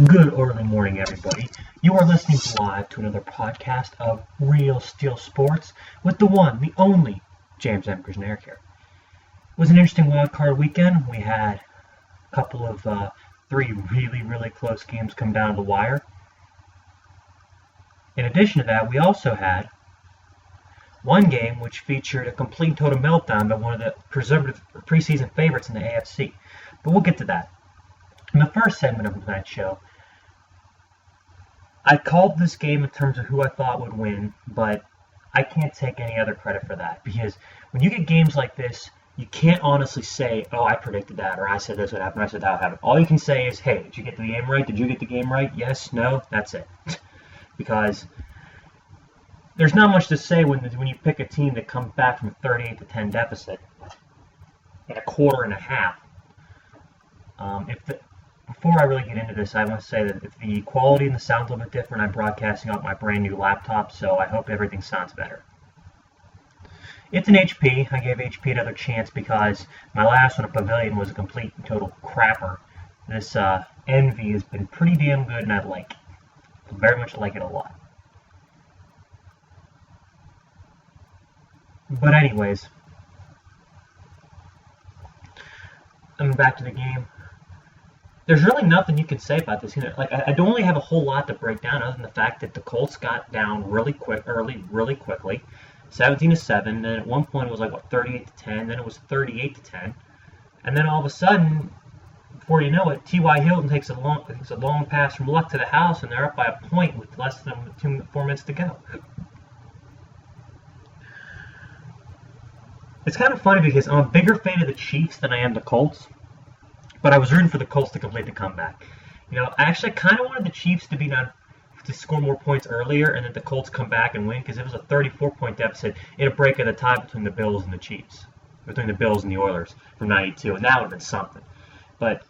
Good early morning, everybody. You are listening live to another podcast of Real Steel Sports with the one, the only, James M. Kuzneric here. It was an interesting wild card weekend. We had a couple of three really close games come down to the wire. In addition to that, we also had one game which featured a complete total meltdown by one of the preservative preseason favorites in the AFC. But we'll get to that. In the first segment of tonight's show, I called this game in terms of who I thought would win, but I can't take any other credit for that, because when you get games like this, you can't honestly say, oh, I predicted that, or I said this would happen, or I said that would happen. All you can say is, hey, did you get the game right? Did you get the game right? Yes, no, that's it. Because there's not much to say when you pick a team that comes back from a 38-10 deficit in a quarter and a half. Before I really get into this, I want to say that if the quality and the sound's a little bit different, I'm broadcasting off my brand new laptop, so I hope everything sounds better. It's an HP. I gave HP another chance because my last one, a Pavilion, was a complete and total crapper. This Envy has been pretty damn good, and I very much like it a lot. But anyways, I'm back to the game. There's really nothing you can say about this. I don't really have a whole lot to break down other than the fact that the Colts got down really quickly, 17-7. Then at one point it was 38-10. Then it was 38-10, and then all of a sudden, before you know it, T.Y. Hilton takes a long pass from Luck to the house, and they're up by a point with less than 4 minutes to go. It's kind of funny because I'm a bigger fan of the Chiefs than I am the Colts. But I was rooting for the Colts to complete the comeback. I actually kind of wanted the Chiefs to score more points earlier, and then the Colts come back and win, because it was a 34-point deficit in a break of the tie between the Bills and the Chiefs, between the Bills and the Oilers from '92, and that would have been something. But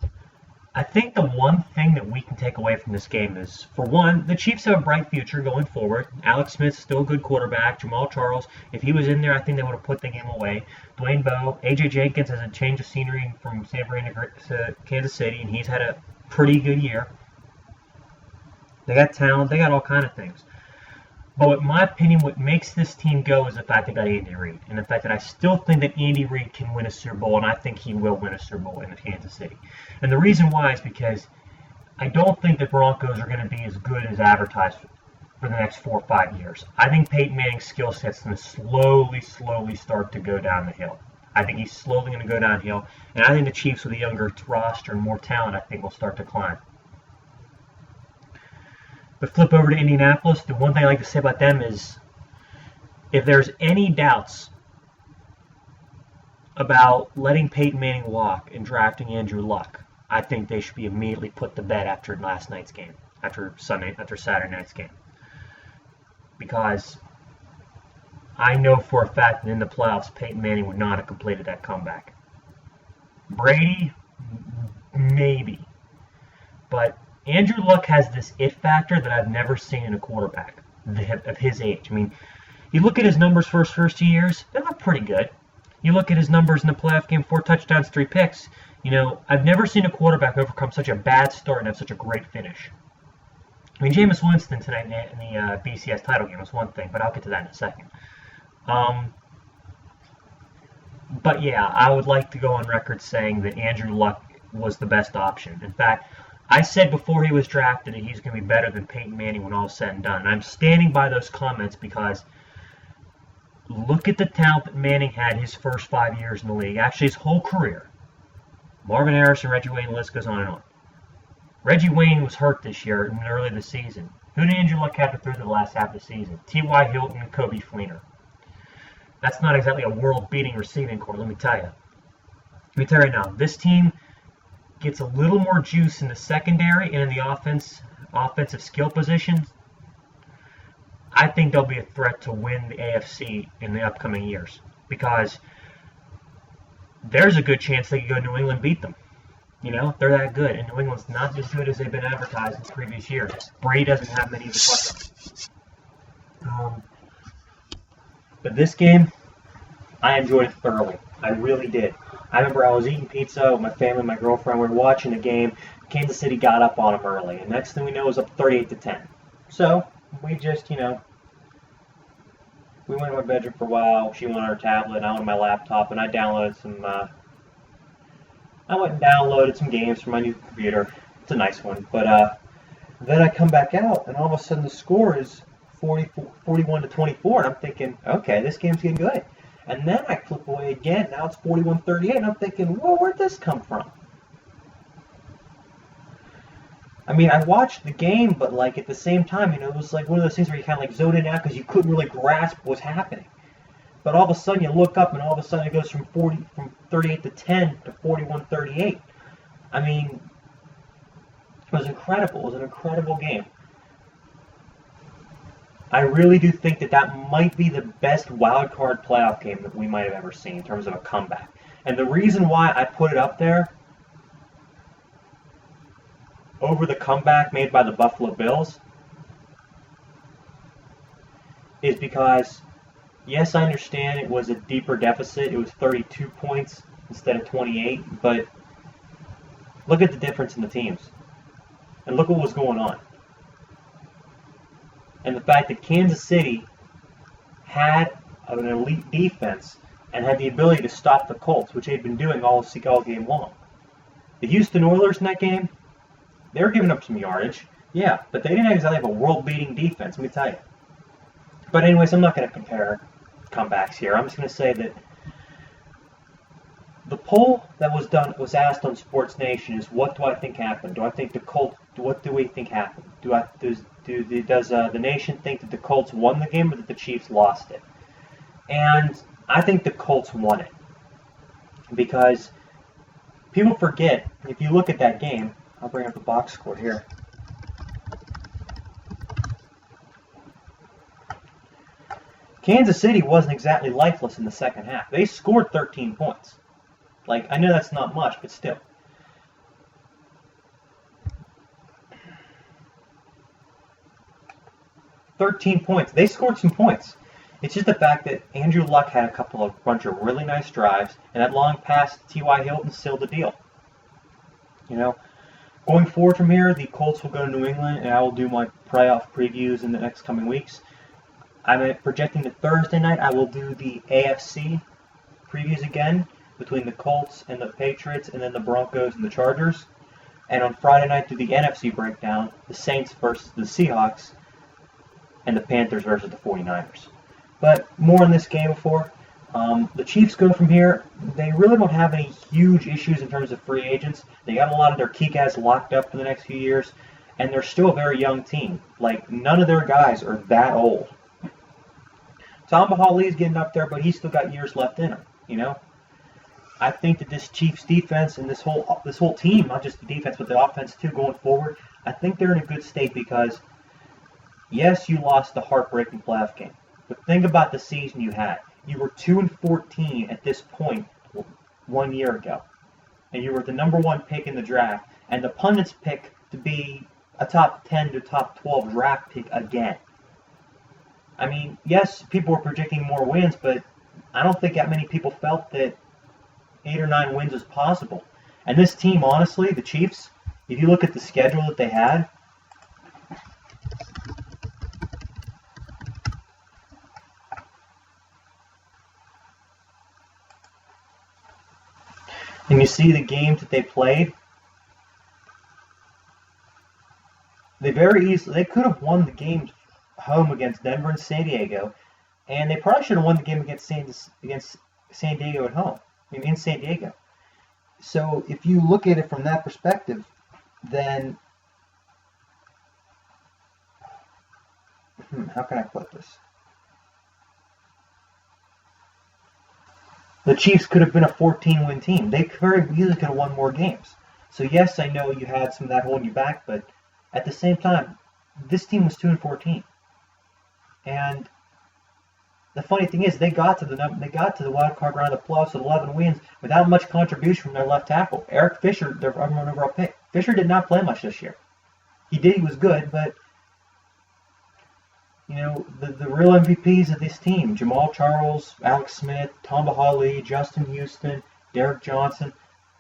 I think the one thing that we can take away from this game is, for one, the Chiefs have a bright future going forward. Alex Smith's still a good quarterback. Jamal Charles, if he was in there, I think they would have put the game away. Dwayne Bowe, A.J. Jenkins has a change of scenery from San Fernando to Kansas City, and he's had a pretty good year. They got talent. They got all kind of things. But in my opinion, what makes this team go is the fact they got Andy Reid, and the fact that I still think that Andy Reid can win a Super Bowl, and I think he will win a Super Bowl in Kansas City. And the reason why is because I don't think the Broncos are going to be as good as advertised for the next 4 or 5 years. I think Peyton Manning's skill set's going to slowly start to go down the hill. I think he's slowly going to go downhill, and I think the Chiefs with a younger roster and more talent, I think, will start to climb. But flip over to Indianapolis, the one thing I like to say about them is, if there's any doubts about letting Peyton Manning walk and drafting Andrew Luck, I think they should be immediately put to bed after last night's game, after Saturday night's game. Because I know for a fact that in the playoffs, Peyton Manning would not have completed that comeback. Brady, maybe. But Andrew Luck has this it factor that I've never seen in a quarterback of his age. I mean, you look at his numbers for his first 2 years, they look pretty good. You look at his numbers in the playoff game, 4 touchdowns, 3 picks. I've never seen a quarterback overcome such a bad start and have such a great finish. I mean, Jameis Winston tonight in the BCS title game was one thing, but I'll get to that in a second. But yeah, I would like to go on record saying that Andrew Luck was the best option. In fact, I said before he was drafted that he's going to be better than Peyton Manning when all is said and done. And I'm standing by those comments because look at the talent that Manning had his first 5 years in the league. Actually, his whole career. Marvin Harrison, Reggie Wayne, the list goes on and on. Reggie Wayne was hurt this year and early this season. Who did Andrew Luck have through the last half of the season? T.Y. Hilton and Kobe Fleener. That's not exactly a world-beating receiving corps, let me tell you. Let me tell you right now, this team gets a little more juice in the secondary and in the offensive skill positions. I think they'll be a threat to win the AFC in the upcoming years, because there's a good chance they could go to New England and beat them. They're that good, and New England's not as good as they've been advertised in previous years. Brady doesn't have many of the questions. But this game, I enjoyed it thoroughly. I really did. I remember I was eating pizza with my family, my girlfriend. We were watching the game. Kansas City got up on them early, and next thing we know, it was up 38-10. So we just, we went to my bedroom for a while. She went on her tablet, I went on my laptop, and I downloaded some. I went and downloaded some games for my new computer. It's a nice one, but then I come back out, and all of a sudden the score is 41-24, and I'm thinking, okay, this game's getting good. And then I flip away again. Now it's 41-38, and I'm thinking, whoa, where'd this come from? I mean, I watched the game, but like at the same time, it was like one of those things where you kind of like zoned in out because you couldn't really grasp what was happening. But all of a sudden you look up, and all of a sudden it goes from 38-10 to 41-38. I mean, it was incredible. It was an incredible game. I really do think that might be the best wild card playoff game that we might have ever seen in terms of a comeback. And the reason why I put it up there over the comeback made by the Buffalo Bills is because, yes, I understand it was a deeper deficit. It was 32 points instead of 28, but look at the difference in the teams. And look what was going on. And the fact that Kansas City had an elite defense and had the ability to stop the Colts, which they'd been doing all game long. The Houston Oilers in that game, they were giving up some yardage, yeah, but they didn't exactly have a world-beating defense, let me tell you. But anyways, I'm not going to compare comebacks here. I'm just going to say that the poll that was asked on Sports Nation is, what do I think happened? Do I think the Colts? What do we think happened? Does the nation think that the Colts won the game or that the Chiefs lost it? And I think the Colts won it because people forget. If you look at that game, I'll bring up the box score here. Kansas City wasn't exactly lifeless in the second half. They scored 13 points. Like, I know that's not much, but still. "13 points. They scored some points. It's just the fact that Andrew Luck had a bunch of really nice drives, and that long pass to T.Y. Hilton sealed the deal. Going forward from here, the Colts will go to New England, and I will do my playoff previews in the next coming weeks. I'm projecting that Thursday night I will do the AFC previews again between the Colts and the Patriots, and then the Broncos and the Chargers. And on Friday night, do the NFC breakdown, the Saints versus the Seahawks, and the Panthers versus the 49ers. But more on this game before. The Chiefs go from here. They really don't have any huge issues in terms of free agents. They got a lot of their key guys locked up for the next few years, and they're still a very young team. Like, none of their guys are that old. Tom Bahali's getting up there, but he's still got years left in him, I think that this Chiefs defense and this whole team, not just the defense but the offense too, going forward, I think they're in a good state because, yes, you lost the heartbreaking playoff game, but think about the season you had. You were 2-14 at this point 1 year ago, and you were the number one pick in the draft, and the pundits pick to be a top 10 to top 12 draft pick again. I mean, yes, people were predicting more wins, but I don't think that many people felt that 8 or 9 wins was possible. And this team, honestly, the Chiefs, if you look at the schedule that they had, and you see the games that they played, they could have won the games home against Denver and San Diego, and they probably should have won the game against San Diego at home. In San Diego. So if you look at it from that perspective, then how can I put this? The Chiefs could have been a 14-win team. They very easily could have won more games. So yes, I know you had some of that holding you back, but at the same time, this team was 2-14, and the funny thing is, they got to the wild card round of the playoffs with 11 wins without much contribution from their left tackle, Eric Fisher, their number one overall pick. Fisher did not play much this year. He was good, but the real MVPs of this team: Jamal Charles, Alex Smith, Tom Bahali, Justin Houston, Derek Johnson.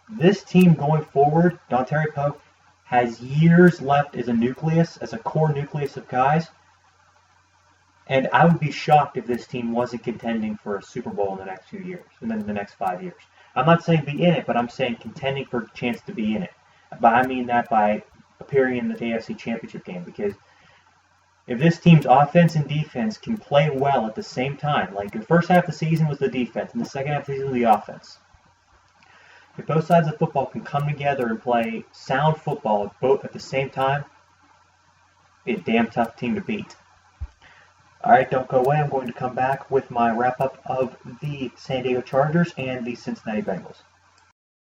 This team going forward, Dontari Poe, has years left as a nucleus, as a core nucleus of guys. And I would be shocked if this team wasn't contending for a Super Bowl in the next few years, and then in the next 5 years. I'm not saying be in it, but I'm saying contending for a chance to be in it. But I mean that by appearing in the AFC Championship game, because if this team's offense and defense can play well at the same time, like the first half of the season was the defense, and the second half of the season was the offense. If both sides of football can come together and play sound football both at the same time, it's a damn tough team to beat. Alright, don't go away. I'm going to come back with my wrap-up of the San Diego Chargers and the Cincinnati Bengals.